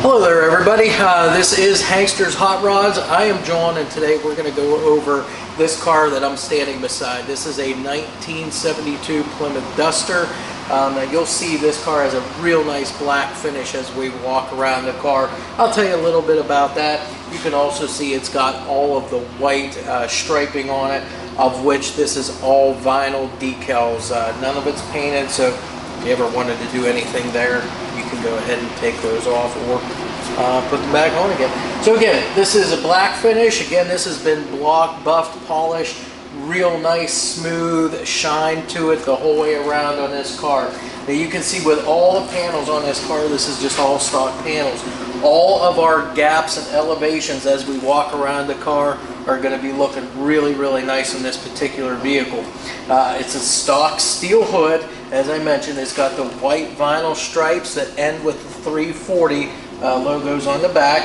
Hello there everybody, this is Hankster's Hot Rods. I am John and today we're going to go over this car that I'm standing beside. This is a 1972 Plymouth Duster. Now you'll see this car has a real nice black finish as we walk around the car. I'll tell you a little bit about that. You can also see it's got all of the white striping on it, of which this is all vinyl decals. None of it's painted, so if you ever wanted to do anything there, you can go ahead and take those off or put them back on again. So again, this is a black finish. Again, this has been blocked, buffed, polished, real nice smooth shine to it the whole way around on this car. Now you can see with all the panels on this car, this is just all stock panels. All of our gaps and elevations as we walk around the car are going to be looking really, really nice in this particular vehicle. It's a stock steel hood. As I mentioned, it's got the white vinyl stripes that end with the 340 logos on the back.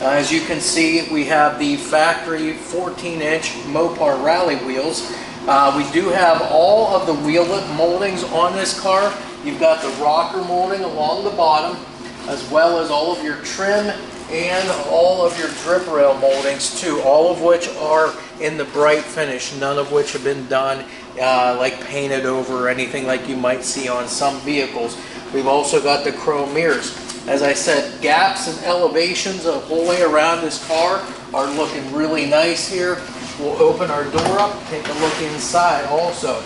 As you can see, we have the factory 14-inch Mopar rally wheels. We do have all of the wheel lip moldings on this car. You've got the rocker molding along the bottom, as well as all of your trim and all of your drip rail moldings too, all of which are in the bright finish, none of which have been done like painted over or anything like you might see on some vehicles. We've also got the chrome mirrors. As I said, gaps and elevations the whole way around this car are looking really nice here. We'll open our door up, take a look inside also.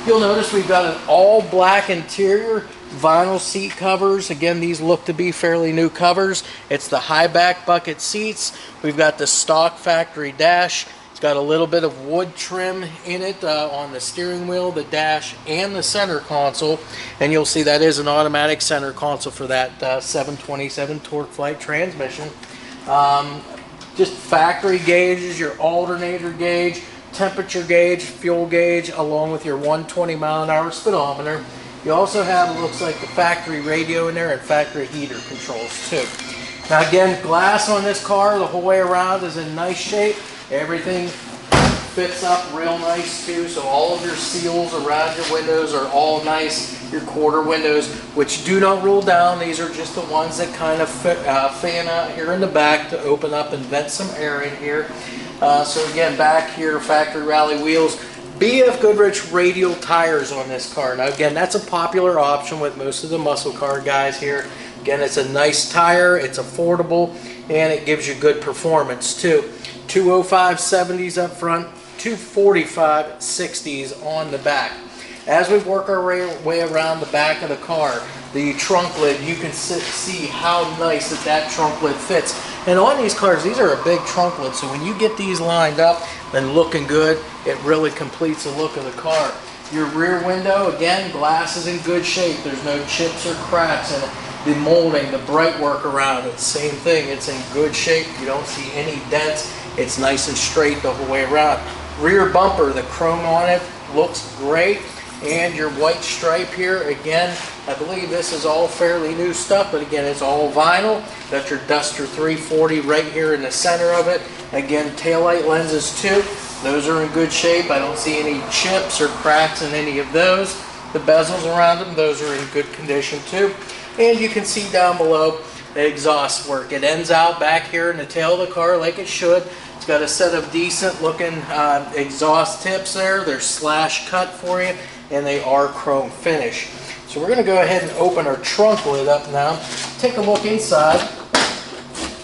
You'll notice we've got an all black interior, vinyl seat covers. Again, these look to be fairly new covers. It's the high back bucket seats. We've got the stock factory dash. It's got a little bit of wood trim in it on the steering wheel, the dash, and the center console. And you'll see that is an automatic center console for that 727 Torqueflite transmission. Just factory gauges, your alternator gauge, temperature gauge, fuel gauge, along with your 120 mile an hour speedometer. You also have, it looks like, the factory radio in there and factory heater controls too. Now again, glass on this car the whole way around is in nice shape. Everything fits up real nice too, so all of your seals around your windows are all nice. Your quarter windows, which do not roll down, these are just the ones that kind of fan out here in the back to open up and vent some air in here. So again, back here, factory rally wheels. BFGoodrich radial tires on this car. Now again, that's a popular option with most of the muscle car guys here. Again, it's a nice tire, it's affordable, and it gives you good performance too. 205 70s up front, 245 60s on the back. As we work our way around the back of the car, the trunk lid, you can see how nice that trunk lid fits. And on these cars, these are a big trunk lid, so when you get these lined up and looking good, it really completes the look of the car. Your rear window, again, glass is in good shape. There's no chips or cracks in it. The molding, the bright work around it, same thing. It's in good shape. You don't see any dents. It's nice and straight the whole way around. Rear bumper, the chrome on it looks great. And your white stripe here, again, I believe this is all fairly new stuff, but again, it's all vinyl. Got your Duster 340 right here in the center of it. Again, taillight lenses too. Those are in good shape. I don't see any chips or cracks in any of those. The bezels around them, those are in good condition too. And you can see down below the exhaust work. It ends out back here in the tail of the car like it should. It's got a set of decent looking exhaust tips there. They're slash cut for you, and they are chrome finish. So we're going to go ahead and open our trunk lid up now. Take a look inside.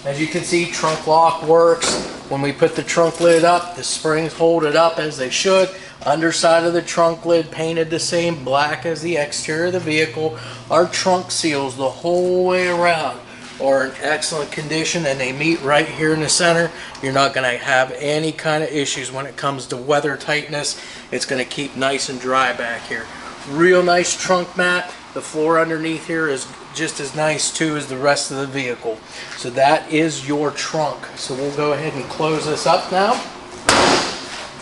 As you can see, trunk lock works. When we put the trunk lid up, the springs hold it up as they should. Underside of the trunk lid painted the same black as the exterior of the vehicle. Our trunk seals the whole way around are in excellent condition, and they meet right here in the center. You're not going to have any kind of issues when it comes to weather tightness. It's going to keep nice and dry back here. Real nice trunk mat. The floor underneath here is just as nice too as the rest of the vehicle. So that is your trunk. So we'll go ahead and close this up now.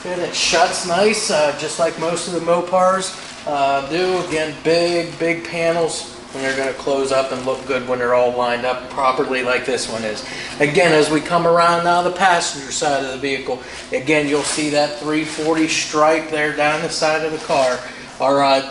And it shuts nice, just like most of the Mopars do. Again, big panels. And they're going to close up and look good when they're all lined up properly like this one is. Again, as we come around now the passenger side of the vehicle, again, you'll see that 340 stripe there down the side of the car. Our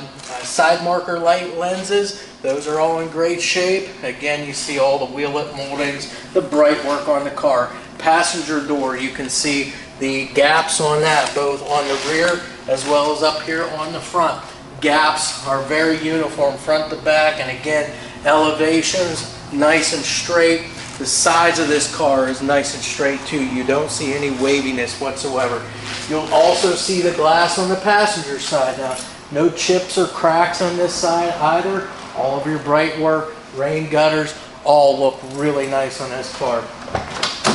side marker light lenses, Those are all in great shape. Again, you see all the wheelet moldings, the bright work on the car. Passenger door, you can see the gaps on that, both on the rear as well as up here on the front. Gaps are very uniform front to back, and again, elevations nice and straight. The sides of this car is nice and straight too. You don't see any waviness whatsoever. You'll also see the glass on the passenger side. Now, no chips or cracks on this side either. All of your bright work, rain gutters, all look really nice on this car.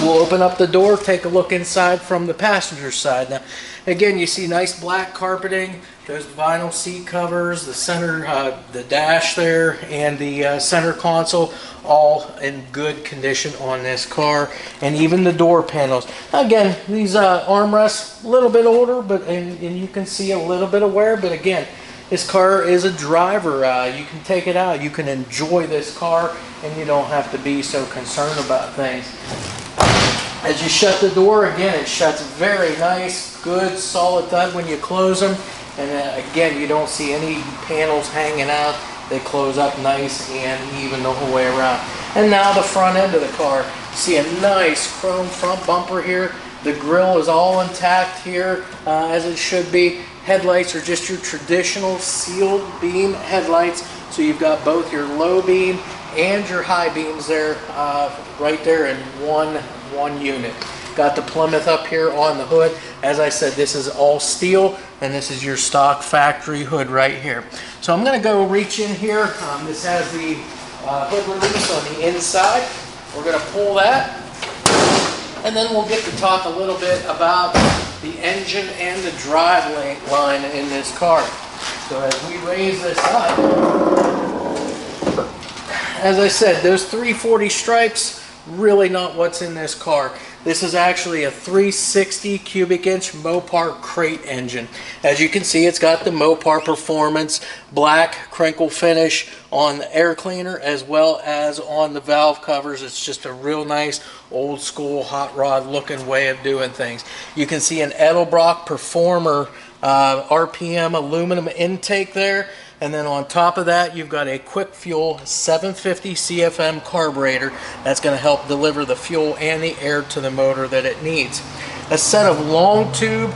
We'll open up the door, take a look inside from the passenger side. Now, again, you see nice black carpeting, those vinyl seat covers, the center, the dash there, and the center console, all in good condition on this car, and even the door panels. Again, these armrests, a little bit older, but and you can see a little bit of wear, but again, this car is a driver. You can take it out, you can enjoy this car, and you don't have to be so concerned about things. As you shut the door, again, it shuts very nice, good, solid thud when you close them. And again, you don't see any panels hanging out. They close up nice and even the whole way around. And now the front end of the car. See a nice chrome front bumper here. The grille is all intact here, as it should be. Headlights are just your traditional sealed beam headlights. So you've got both your low beam and your high beams there, right there in one unit. Got the Plymouth up here on the hood. As I said, this is all steel, and this is your stock factory hood right here. So I'm going to go reach in here. This has the hood release on the inside. We're going to pull that, and then we'll get to talk a little bit about the engine and the drive line in this car. So as we raise this up, as I said, those 340 stripes, really not what's in this car. This is actually a 360 cubic inch Mopar crate engine. As you can see, it's got the Mopar Performance black crinkle finish on the air cleaner as well as on the valve covers. It's just a real nice old school hot rod looking way of doing things. You can see an Edelbrock Performer RPM aluminum intake there. And then on top of that, you've got a Quickfuel 750 CFM carburetor that's going to help deliver the fuel and the air to the motor that it needs. A set of long tube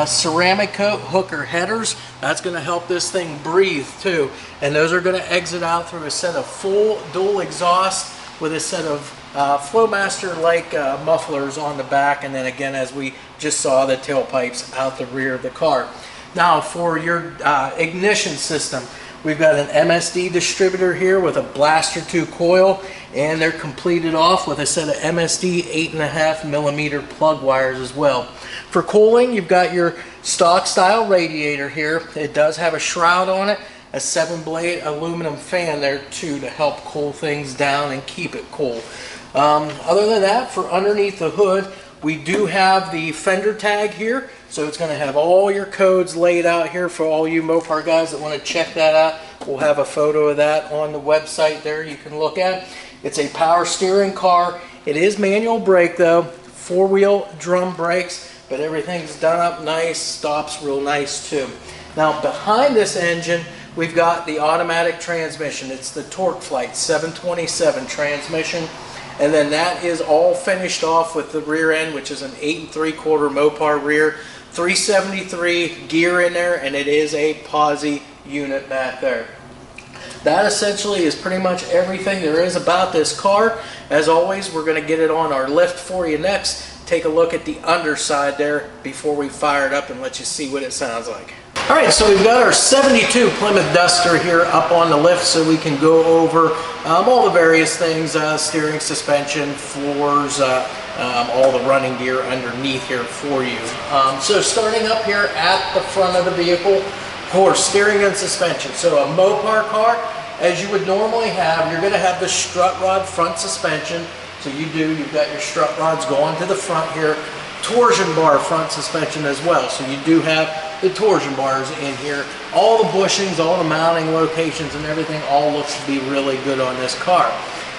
ceramic coat hooker headers, that's going to help this thing breathe too. And those are going to exit out through a set of full dual exhaust with a set of Flowmaster-like mufflers on the back, and then again, as we just saw, the tailpipes out the rear of the car. Now for your ignition system, we've got an MSD distributor here with a Blaster 2 coil, and they're completed off with a set of MSD 8.5mm plug wires as well. For cooling, you've got your stock style radiator here. It does have a shroud on it, a 7-blade aluminum fan there too to help cool things down and keep it cool. Other than that, for underneath the hood, we do have the fender tag here, so it's going to have all your codes laid out here for all you Mopar guys that want to check that out. We'll have a photo of that on the website there you can look at. It's a power steering car. It is manual brake though, 4-wheel drum brakes, but everything's done up nice, stops real nice too. Now behind this engine, we've got the automatic transmission. It's the Torqueflite 727 transmission. And then that is all finished off with the rear end, which is an 8 3/4 Mopar rear, 373 gear in there, and it is a POSI unit back there. That essentially is pretty much everything there is about this car. As always, we're going to get it on our lift for you next. Take a look at the underside there before we fire it up and let you see what it sounds like. Alright, so we've got our 72 Plymouth Duster here up on the lift so we can go over all the various things, steering, suspension, floors, all the running gear underneath here for you. So starting up here at the front of the vehicle, of course, steering and suspension. So a Mopar car, as you would normally have, you're going to have the strut rod front suspension. So you've got your strut rods going to the front here. Torsion bar front suspension as well. So you do have the torsion bars in here. All the bushings, all the mounting locations and everything all looks to be really good on this car.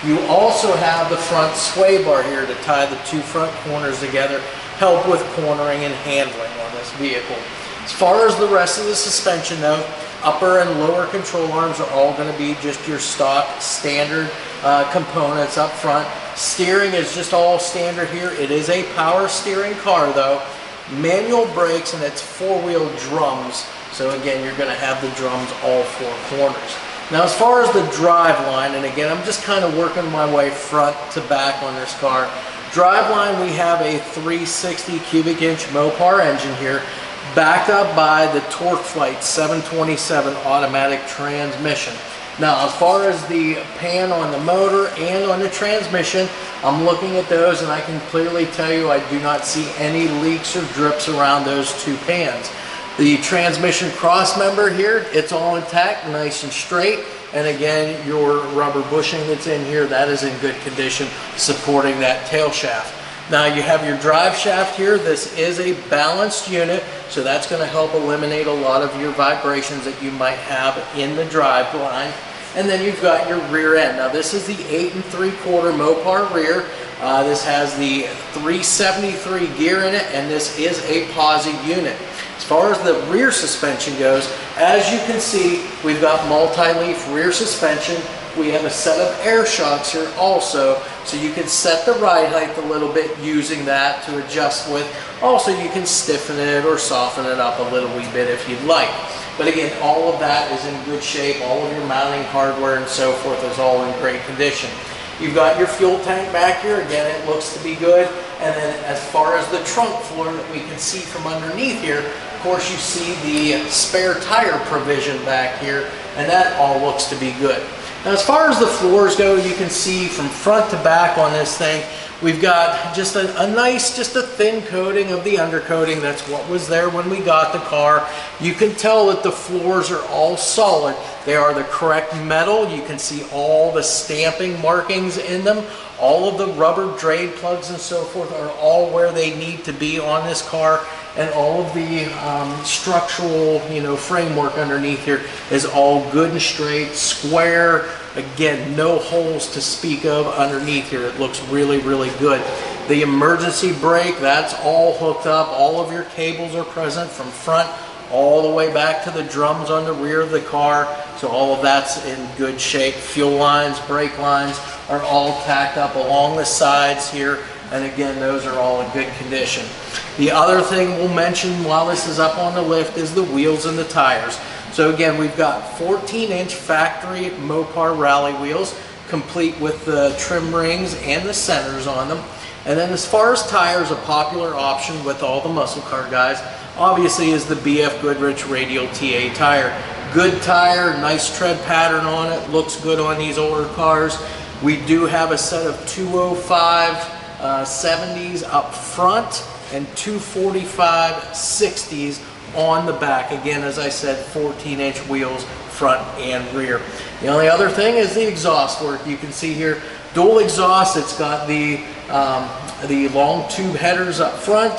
You also have the front sway bar here to tie the two front corners together, help with cornering and handling on this vehicle. As far as the rest of the suspension though, Upper and lower control arms are all going to be just your stock standard components up front. Steering is just all standard here. It is a power steering car though. Manual brakes, and it's four-wheel drums. So again, you're going to have the drums all four corners. Now as far as the drive line, and again, I'm just kind of working my way front to back on this car. Drive line, we have a 360 cubic inch Mopar engine here, backed up by the Torqueflite 727 automatic transmission. Now, as far as the pan on the motor and on the transmission, I'm looking at those and I can clearly tell you I do not see any leaks or drips around those two pans. The transmission cross member here, it's all intact, nice and straight. And again, your rubber bushing that's in here, that is in good condition, supporting that tail shaft. Now you have your drive shaft here. This is a balanced unit, so that's going to help eliminate a lot of your vibrations that you might have in the drive line. And then you've got your rear end. Now this is the 8 3/4 Mopar rear. This has the 373 gear in it, and this is a POSI unit. As far as the rear suspension goes, as you can see, we've got multi-leaf rear suspension. We have a set of air shocks here also, so you can set the ride height a little bit using that to adjust with. Also, you can stiffen it or soften it up a little wee bit if you'd like. But again, all of that is in good shape. All of your mounting hardware and so forth is all in great condition. You've got your fuel tank back here. Again, it looks to be good. And then as far as the trunk floor that we can see from underneath here, of course you see the spare tire provision back here, and that all looks to be good. Now as far as the floors go, you can see from front to back on this thing, we've got just a nice, just a thin coating of the undercoating. That's what was there when we got the car. You can tell that the floors are all solid. They are the correct metal. You can see all the stamping markings in them. All of the rubber drain plugs and so forth are all where they need to be on this car. And all of the structural, framework underneath here is all good and straight, square. Again, no holes to speak of underneath here. It looks really, really good. The emergency brake, that's all hooked up. All of your cables are present from front all the way back to the drums on the rear of the car. So all of that's in good shape. Fuel lines, brake lines are all tacked up along the sides here. And again, those are all in good condition. The other thing we'll mention while this is up on the lift is the wheels and the tires. So again, we've got 14-inch factory Mopar rally wheels, complete with the trim rings and the centers on them. And then as far as tires, a popular option with all the muscle car guys, obviously is the BFGoodrich Radial TA tire. Good tire, nice tread pattern on it, looks good on these older cars. We do have a set of 205 70s up front and 245 60s on the back. Again, as I said, 14-inch wheels front and rear. The only other thing is the exhaust work. You can see here dual exhaust. It's got the long tube headers up front,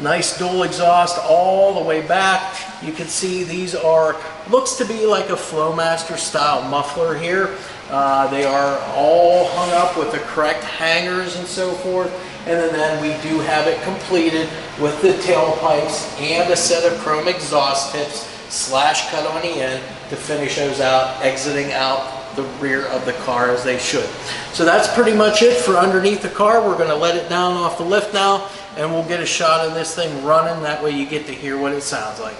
nice dual exhaust all the way back. You can see these are, looks to be like a Flowmaster style muffler here. They are all hung up with the correct hangers and so forth. And then we do have it completed with the tailpipes and a set of chrome exhaust tips slash cut on the end to finish those out, exiting out the rear of the car as they should. So that's pretty much it for underneath the car. We're going to let it down off the lift now, and we'll get a shot of this thing running. That way you get to hear what it sounds like.